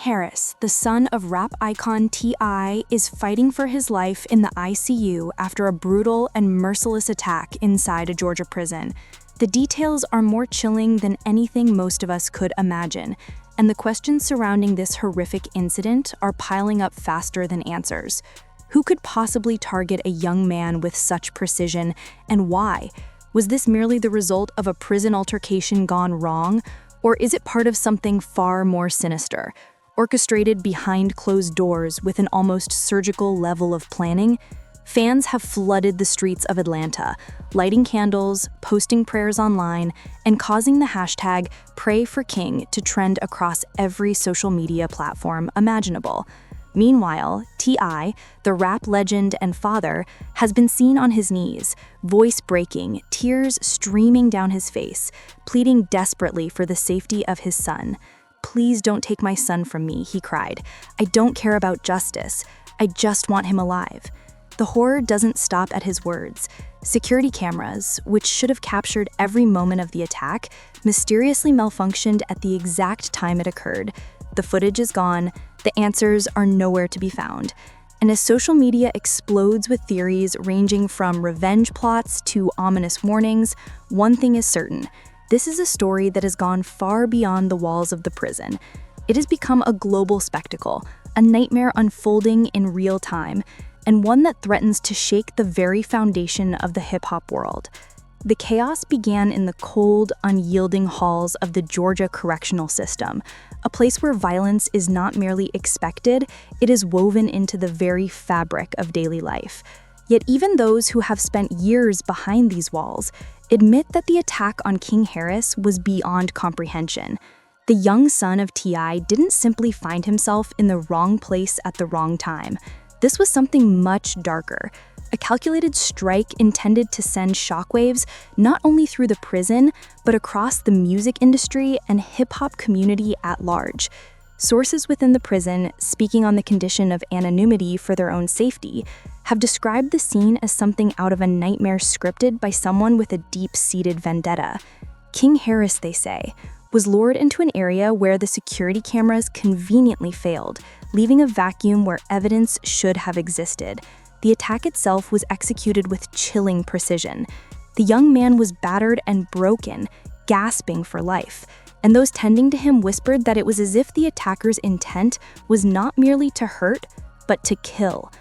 Harris, the son of rap icon T.I., is fighting for his life in the ICU after a brutal and merciless attack inside a Georgia prison. The details are more chilling than anything most of us could imagine, and the questions surrounding this horrific incident are piling up faster than answers. Who could possibly target a young man with such precision, and why? Was this merely the result of a prison altercation gone wrong, or is it part of something far more sinister, orchestrated behind closed doors with an almost surgical level of planning? Fans have flooded the streets of Atlanta, lighting candles, posting prayers online, and causing the hashtag #PrayForKing to trend across every social media platform imaginable. Meanwhile, T.I., the rap legend and father, has been seen on his knees, voice breaking, tears streaming down his face, pleading desperately for the safety of his son. "Please don't take my son from me," he cried. "I don't care about justice. I just want him alive." The horror doesn't stop at his words. Security cameras, which should have captured every moment of the attack, mysteriously malfunctioned at the exact time it occurred. The footage is gone, the answers are nowhere to be found. And as social media explodes with theories ranging from revenge plots to ominous warnings, one thing is certain: this is a story that has gone far beyond the walls of the prison. It has become a global spectacle, a nightmare unfolding in real time, and one that threatens to shake the very foundation of the hip-hop world. The chaos began in the cold, unyielding halls of the Georgia Correctional System, a place where violence is not merely expected, it is woven into the very fabric of daily life. Yet even those who have spent years behind these walls admit that the attack on King Harris was beyond comprehension. The young son of T.I. didn't simply find himself in the wrong place at the wrong time. This was something much darker. A calculated strike intended to send shockwaves not only through the prison, but across the music industry and hip-hop community at large. Sources within the prison, speaking on the condition of anonymity for their own safety, have described the scene as something out of a nightmare scripted by someone with a deep-seated vendetta. King Harris, they say, was lured into an area where the security cameras conveniently failed, leaving a vacuum where evidence should have existed. The attack itself was executed with chilling precision. The young man was battered and broken, gasping for life, and those tending to him whispered that it was as if the attacker's intent was not merely to hurt, but to kill.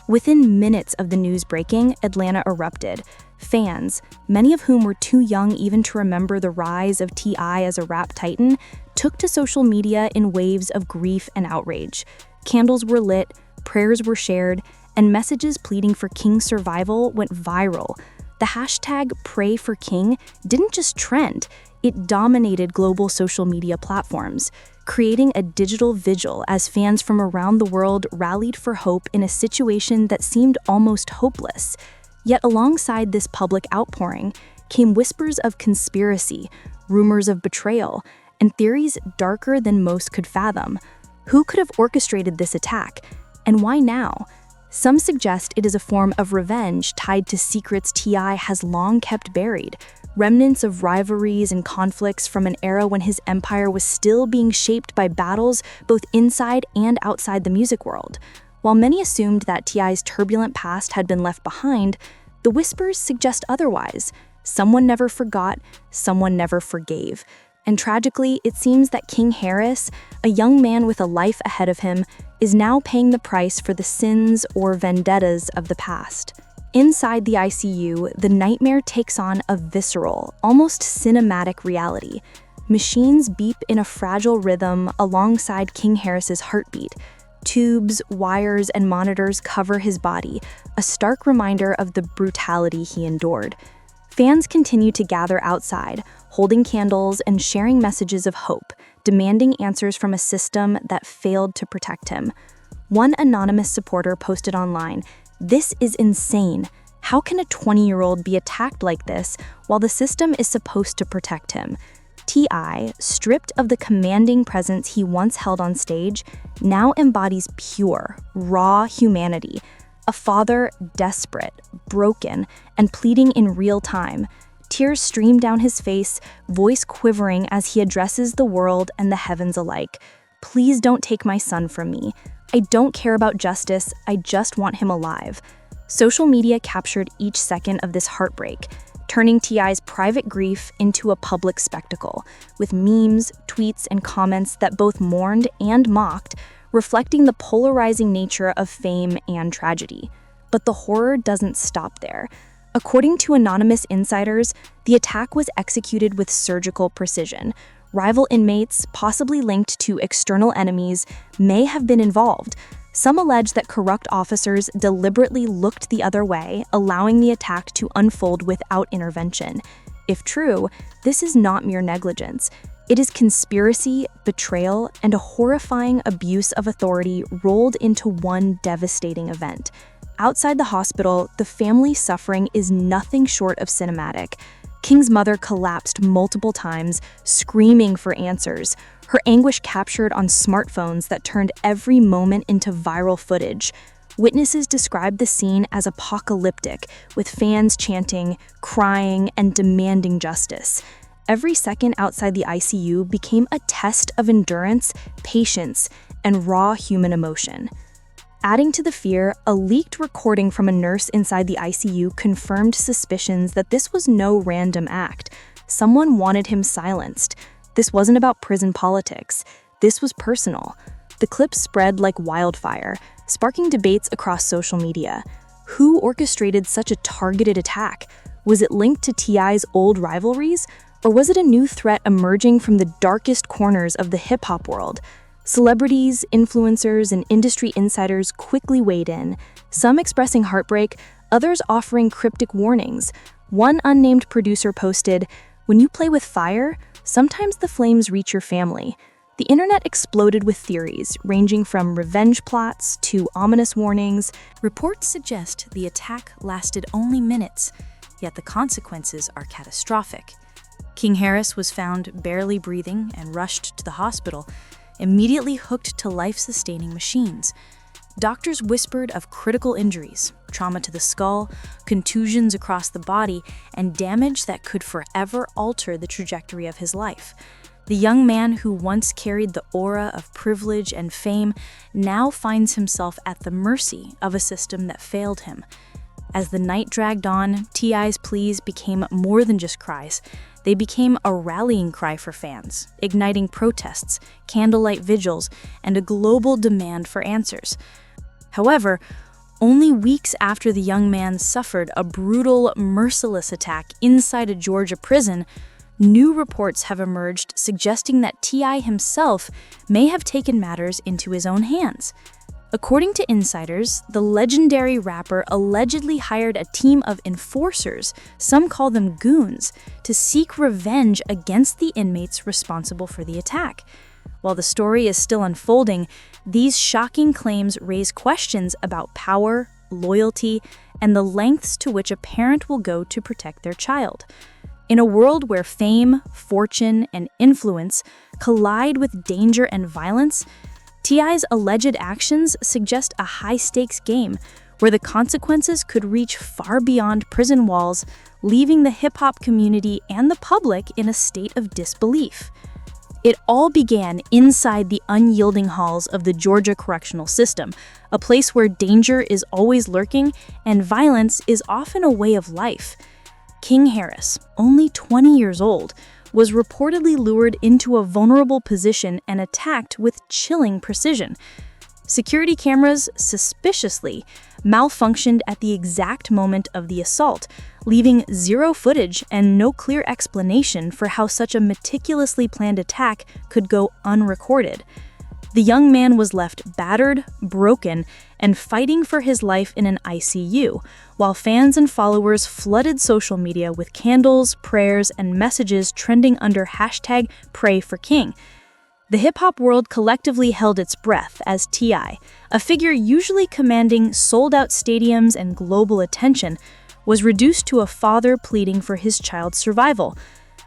Within minutes of the news breaking, Atlanta erupted. Fans, many of whom were too young even to remember the rise of T.I. as a rap titan, took to social media in waves of grief and outrage. Candles were lit, prayers were shared, and messages pleading for King's survival went viral. The hashtag #PrayForKing didn't just trend, it dominated global social media platforms, creating a digital vigil as fans from around the world rallied for hope in a situation that seemed almost hopeless. Yet alongside this public outpouring came whispers of conspiracy, rumors of betrayal, and theories darker than most could fathom. Who could have orchestrated this attack? And why now? Some suggest it is a form of revenge tied to secrets T.I. has long kept buried, remnants of rivalries and conflicts from an era when his empire was still being shaped by battles both inside and outside the music world. While many assumed that T.I.'s turbulent past had been left behind, the whispers suggest otherwise. Someone never forgot, someone never forgave. And tragically, it seems that King Harris, a young man with a life ahead of him, is now paying the price for the sins or vendettas of the past. Inside the ICU, the nightmare takes on a visceral, almost cinematic reality. Machines beep in a fragile rhythm alongside King Harris's heartbeat. Tubes, wires, and monitors cover his body, a stark reminder of the brutality he endured. Fans continue to gather outside, holding candles and sharing messages of hope, demanding answers from a system that failed to protect him. One anonymous supporter posted online, "This is insane. How can a 20-year-old be attacked like this while the system is supposed to protect him?" T.I., stripped of the commanding presence he once held on stage, now embodies pure, raw humanity. A father desperate, broken, and pleading in real time. Tears stream down his face, voice quivering as he addresses the world and the heavens alike. "Please don't take my son from me. I don't care about justice, I just want him alive." Social media captured each second of this heartbreak, turning T.I.'s private grief into a public spectacle, with memes, tweets, and comments that both mourned and mocked, reflecting the polarizing nature of fame and tragedy. But the horror doesn't stop there. According to anonymous insiders, the attack was executed with surgical precision. Rival inmates, possibly linked to external enemies, may have been involved. Some allege that corrupt officers deliberately looked the other way, allowing the attack to unfold without intervention. If true, this is not mere negligence. It is conspiracy, betrayal, and a horrifying abuse of authority rolled into one devastating event. Outside the hospital, the family's suffering is nothing short of cinematic. King's mother collapsed multiple times, screaming for answers, her anguish captured on smartphones that turned every moment into viral footage. Witnesses described the scene as apocalyptic, with fans chanting, crying, and demanding justice. Every second outside the ICU became a test of endurance, patience, and raw human emotion. Adding to the fear, a leaked recording from a nurse inside the ICU confirmed suspicions that this was no random act. Someone wanted him silenced. This wasn't about prison politics. This was personal. The clip spread like wildfire, sparking debates across social media. Who orchestrated such a targeted attack? Was it linked to T.I.'s old rivalries? Or was it a new threat emerging from the darkest corners of the hip-hop world? Celebrities, influencers, and industry insiders quickly weighed in, some expressing heartbreak, others offering cryptic warnings. One unnamed producer posted, "When you play with fire, sometimes the flames reach your family." The internet exploded with theories, ranging from revenge plots to ominous warnings. Reports suggest the attack lasted only minutes, yet the consequences are catastrophic. King Harris was found barely breathing and rushed to the hospital, immediately hooked to life-sustaining machines. Doctors whispered of critical injuries, trauma to the skull, contusions across the body, and damage that could forever alter the trajectory of his life. The young man who once carried the aura of privilege and fame now finds himself at the mercy of a system that failed him. As the night dragged on, T.I.'s pleas became more than just cries. They became a rallying cry for fans, igniting protests, candlelight vigils, and a global demand for answers. However, only weeks after the young man suffered a brutal, merciless attack inside a Georgia prison, new reports have emerged suggesting that T.I. himself may have taken matters into his own hands. According to insiders, the legendary rapper allegedly hired a team of enforcers, some call them goons, to seek revenge against the inmates responsible for the attack. While the story is still unfolding, these shocking claims raise questions about power, loyalty, and the lengths to which a parent will go to protect their child. In a world where fame, fortune, and influence collide with danger and violence, T.I.'s alleged actions suggest a high-stakes game where the consequences could reach far beyond prison walls, leaving the hip-hop community and the public in a state of disbelief. It all began inside the unyielding halls of the Georgia Correctional System, a place where danger is always lurking and violence is often a way of life. King Harris, only 20 years old, was reportedly lured into a vulnerable position and attacked with chilling precision. Security cameras, suspiciously, malfunctioned at the exact moment of the assault, leaving zero footage and no clear explanation for how such a meticulously planned attack could go unrecorded. The young man was left battered, broken, and fighting for his life in an ICU, while fans and followers flooded social media with candles, prayers, and messages trending under #PrayForKing. The hip-hop world collectively held its breath as T.I., a figure usually commanding sold-out stadiums and global attention, was reduced to a father pleading for his child's survival.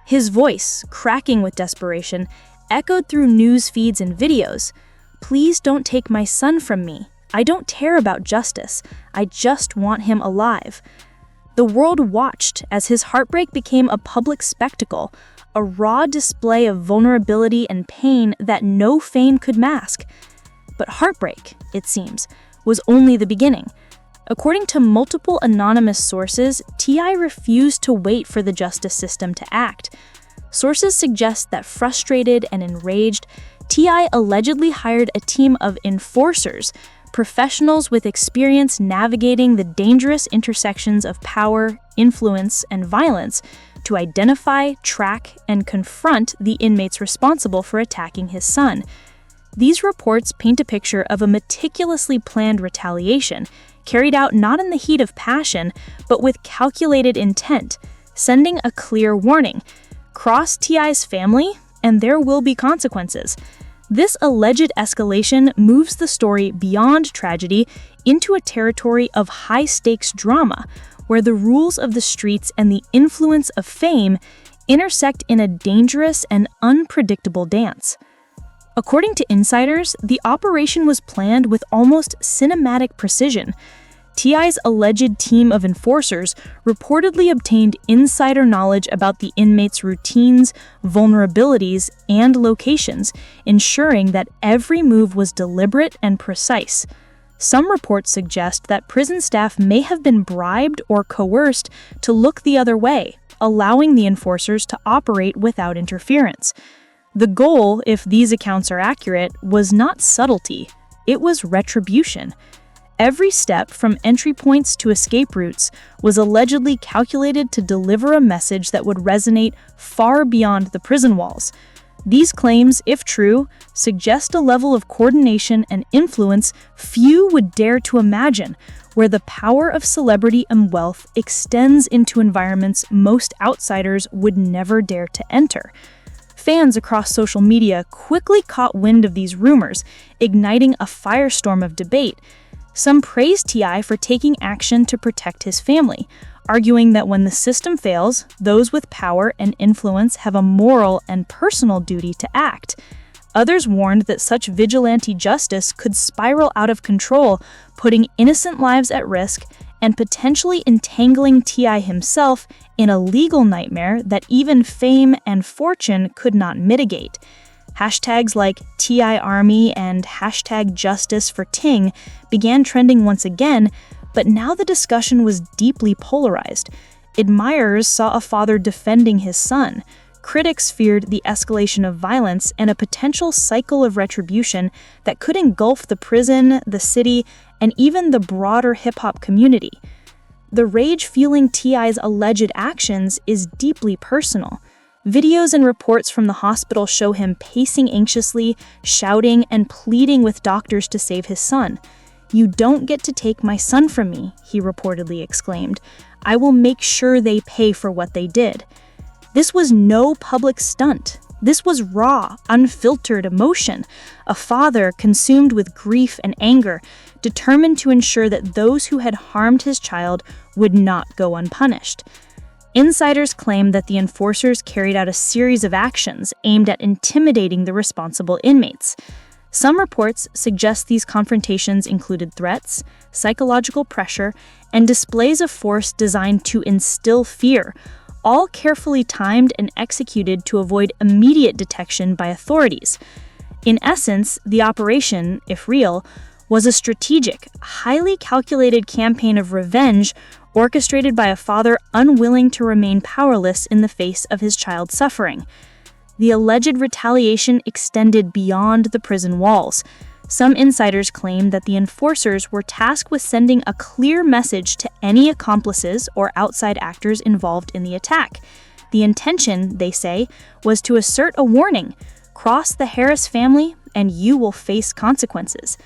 His voice, cracking with desperation, echoed through news feeds and videos. "Please don't take my son from me. I don't care about justice. I just want him alive." The world watched as his heartbreak became a public spectacle, a raw display of vulnerability and pain that no fame could mask. But heartbreak, it seems, was only the beginning. According to multiple anonymous sources, T.I. refused to wait for the justice system to act. Sources suggest that frustrated and enraged, T.I. allegedly hired a team of enforcers, professionals with experience navigating the dangerous intersections of power, influence, and violence, to identify, track, and confront the inmates responsible for attacking his son. These reports paint a picture of a meticulously planned retaliation, carried out not in the heat of passion, but with calculated intent, sending a clear warning: cross T.I.'s family, and there will be consequences. This alleged escalation moves the story beyond tragedy into a territory of high-stakes drama, where the rules of the streets and the influence of fame intersect in a dangerous and unpredictable dance. According to insiders, the operation was planned with almost cinematic precision. T.I.'s alleged team of enforcers reportedly obtained insider knowledge about the inmates' routines, vulnerabilities, and locations, ensuring that every move was deliberate and precise. Some reports suggest that prison staff may have been bribed or coerced to look the other way, allowing the enforcers to operate without interference. The goal, if these accounts are accurate, was not subtlety, it was retribution. Every step, from entry points to escape routes, was allegedly calculated to deliver a message that would resonate far beyond the prison walls. These claims, if true, suggest a level of coordination and influence few would dare to imagine, where the power of celebrity and wealth extends into environments most outsiders would never dare to enter. Fans across social media quickly caught wind of these rumors, igniting a firestorm of debate. Some praised T.I. for taking action to protect his family, arguing that when the system fails, those with power and influence have a moral and personal duty to act. Others warned that such vigilante justice could spiral out of control, putting innocent lives at risk and potentially entangling T.I. himself in a legal nightmare that even fame and fortune could not mitigate. Hashtags like T.I. Army and hashtag Justice for Ting began trending once again, but now the discussion was deeply polarized. Admirers saw a father defending his son. Critics feared the escalation of violence and a potential cycle of retribution that could engulf the prison, the city, and even the broader hip-hop community. The rage fueling T.I.'s alleged actions is deeply personal. Videos and reports from the hospital show him pacing anxiously, shouting, and pleading with doctors to save his son. "You don't get to take my son from me," he reportedly exclaimed. "I will make sure they pay for what they did." This was no public stunt. This was raw, unfiltered emotion. A father consumed with grief and anger, determined to ensure that those who had harmed his child would not go unpunished. Insiders claim that the enforcers carried out a series of actions aimed at intimidating the responsible inmates. Some reports suggest these confrontations included threats, psychological pressure, and displays of force designed to instill fear, all carefully timed and executed to avoid immediate detection by authorities. In essence, the operation, if real, was a strategic, highly calculated campaign of revenge orchestrated by a father unwilling to remain powerless in the face of his child's suffering. The alleged retaliation extended beyond the prison walls. Some insiders claim that the enforcers were tasked with sending a clear message to any accomplices or outside actors involved in the attack. The intention, they say, was to assert a warning: cross the Harris family and you will face consequences.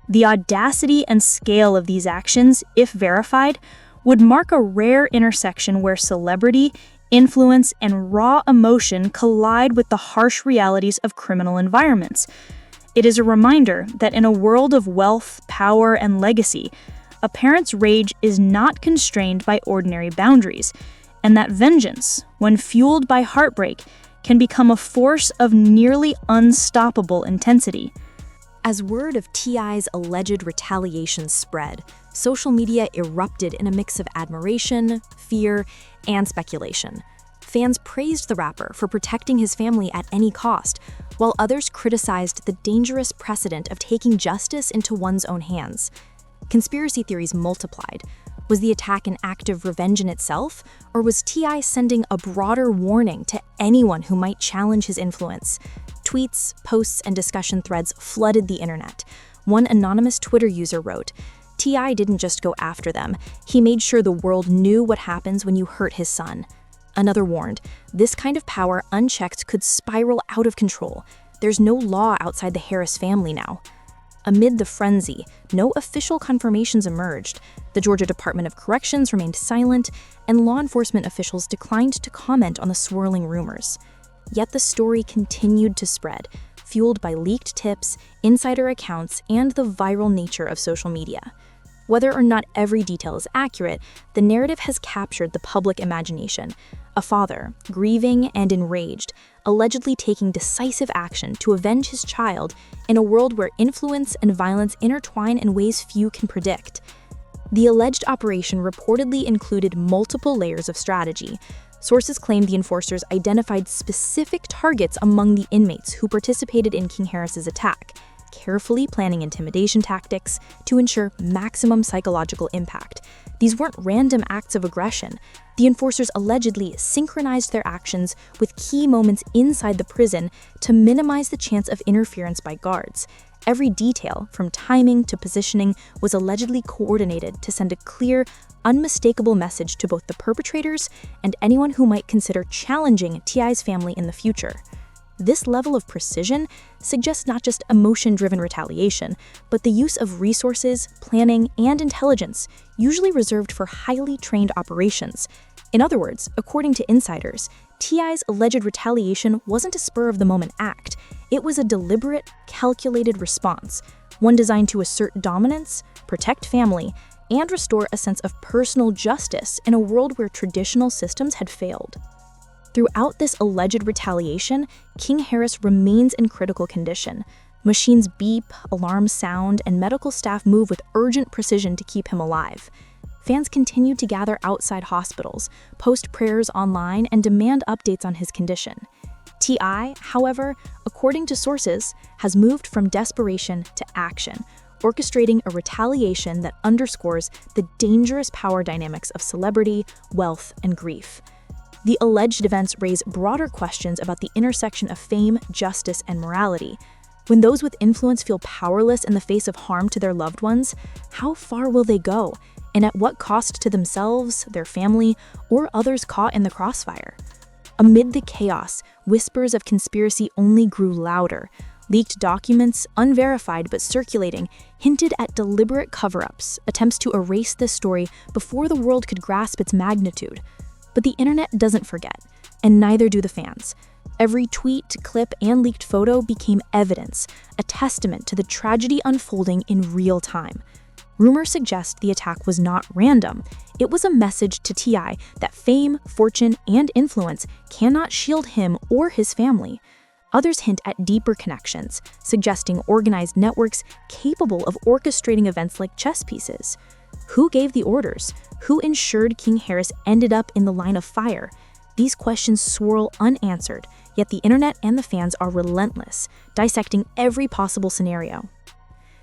The audacity and scale of these actions, if verified, would mark a rare intersection where celebrity, influence, and raw emotion collide with the harsh realities of criminal environments. It is a reminder that in a world of wealth, power, and legacy, a parent's rage is not constrained by ordinary boundaries, and that vengeance, when fueled by heartbreak, can become a force of nearly unstoppable intensity. As word of T.I.'s alleged retaliation spread, social media erupted in a mix of admiration, fear, and speculation. Fans praised the rapper for protecting his family at any cost, while others criticized the dangerous precedent of taking justice into one's own hands. Conspiracy theories multiplied. Was the attack an act of revenge in itself, or was T.I. sending a broader warning to anyone who might challenge his influence? Tweets, posts, and discussion threads flooded the internet. One anonymous Twitter user wrote, "T.I. didn't just go after them, he made sure the world knew what happens when you hurt his son." Another warned, "This kind of power unchecked could spiral out of control. There's no law outside the Harris family now." Amid the frenzy, no official confirmations emerged. The Georgia Department of Corrections remained silent, and law enforcement officials declined to comment on the swirling rumors. Yet the story continued to spread, fueled by leaked tips, insider accounts, and the viral nature of social media. Whether or not every detail is accurate, the narrative has captured the public imagination. A father, grieving and enraged, allegedly taking decisive action to avenge his child in a world where influence and violence intertwine in ways few can predict. The alleged operation reportedly included multiple layers of strategy. Sources claim the enforcers identified specific targets among the inmates who participated in King Harris's attack, carefully planning intimidation tactics to ensure maximum psychological impact. These weren't random acts of aggression. The enforcers allegedly synchronized their actions with key moments inside the prison to minimize the chance of interference by guards. Every detail, from timing to positioning, was allegedly coordinated to send a clear, unmistakable message to both the perpetrators and anyone who might consider challenging T.I.'s family in the future. This level of precision suggests not just emotion-driven retaliation, but the use of resources, planning, and intelligence, usually reserved for highly trained operations. In other words, according to insiders, T.I.'s alleged retaliation wasn't a spur-of-the-moment act. It was a deliberate, calculated response, one designed to assert dominance, protect family, and restore a sense of personal justice in a world where traditional systems had failed. Throughout this alleged retaliation, King Harris remains in critical condition. Machines beep, alarms sound, and medical staff move with urgent precision to keep him alive. Fans continue to gather outside hospitals, post prayers online, and demand updates on his condition. T.I., however, according to sources, has moved from desperation to action, orchestrating a retaliation that underscores the dangerous power dynamics of celebrity, wealth, and grief. The alleged events raise broader questions about the intersection of fame, justice, and morality. When those with influence feel powerless in the face of harm to their loved ones, how far will they go, and at what cost to themselves, their family, or others caught in the crossfire? Amid the chaos, whispers of conspiracy only grew louder. Leaked documents, unverified but circulating, hinted at deliberate cover-ups, attempts to erase this story before the world could grasp its magnitude. But the internet doesn't forget, and neither do the fans. Every tweet, clip, and leaked photo became evidence, a testament to the tragedy unfolding in real time. Rumors suggest the attack was not random. It was a message to T.I. that fame, fortune, and influence cannot shield him or his family. Others hint at deeper connections, suggesting organized networks capable of orchestrating events like chess pieces. Who gave the orders? Who ensured King Harris ended up in the line of fire? These questions swirl unanswered, yet the internet and the fans are relentless, dissecting every possible scenario.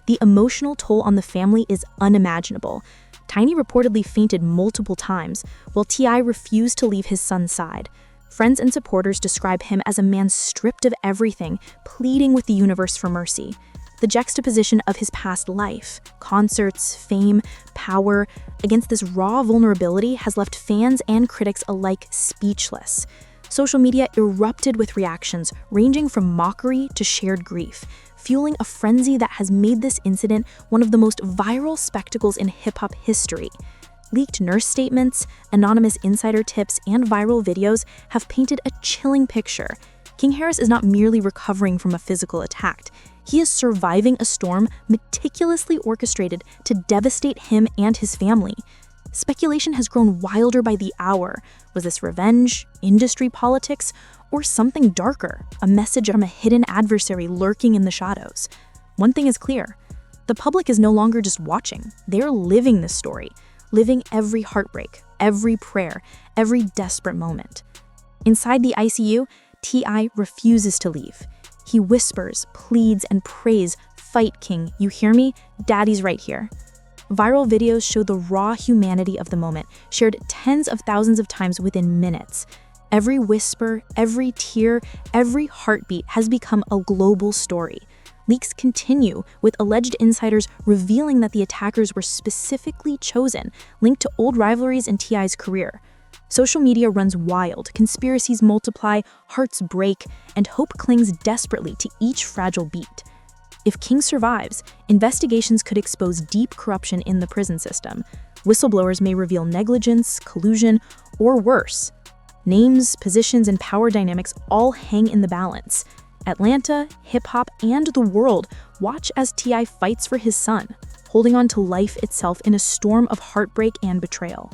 The emotional toll on the family is unimaginable. Tiny reportedly fainted multiple times, while T.I. refused to leave his son's side. Friends and supporters describe him as a man stripped of everything, pleading with the universe for mercy. The juxtaposition of his past life, concerts, fame, power, against this raw vulnerability has left fans and critics alike speechless. Social media erupted with reactions ranging from mockery to shared grief, fueling a frenzy that has made this incident one of the most viral spectacles in hip-hop history. Leaked nurse statements, anonymous insider tips, and viral videos have painted a chilling picture. King Harris is not merely recovering from a physical attack. He is surviving a storm meticulously orchestrated to devastate him and his family. Speculation has grown wilder by the hour. Was this revenge, industry politics, or something darker, a message from a hidden adversary lurking in the shadows? One thing is clear. The public is no longer just watching. They're living this story, living every heartbreak, every prayer, every desperate moment. Inside the ICU, T.I. refuses to leave. He whispers, pleads, and prays, "Fight, King, you hear me? Daddy's right here." Viral videos show the raw humanity of the moment, shared tens of thousands of times within minutes. Every whisper, every tear, every heartbeat has become a global story. Leaks continue, with alleged insiders revealing that the attackers were specifically chosen, linked to old rivalries in T.I.'s career. Social media runs wild, conspiracies multiply, hearts break, and hope clings desperately to each fragile beat. If King survives, investigations could expose deep corruption in the prison system. Whistleblowers may reveal negligence, collusion, or worse. Names, positions, and power dynamics all hang in the balance. Atlanta, hip-hop, and the world watch as T.I. fights for his son, holding on to life itself in a storm of heartbreak and betrayal.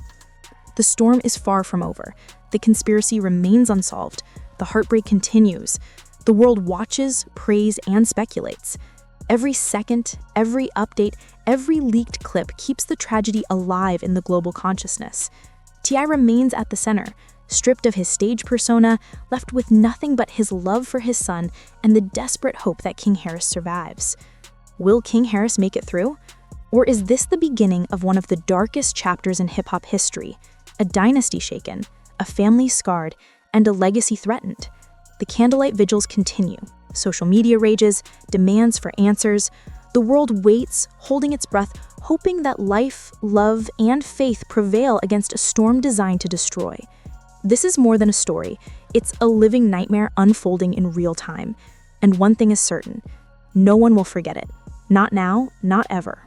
The storm is far from over. The conspiracy remains unsolved. The heartbreak continues. The world watches, prays, and speculates. Every second, every update, every leaked clip keeps the tragedy alive in the global consciousness. T.I. remains at the center, stripped of his stage persona, left with nothing but his love for his son and the desperate hope that King Harris survives. Will King Harris make it through? Or is this the beginning of one of the darkest chapters in hip-hop history? A dynasty shaken, a family scarred, and a legacy threatened. The candlelight vigils continue. Social media rages, demands for answers. The world waits, holding its breath, hoping that life, love, and faith prevail against a storm designed to destroy. This is more than a story. It's a living nightmare unfolding in real time. And one thing is certain: no one will forget it. Not now, not ever.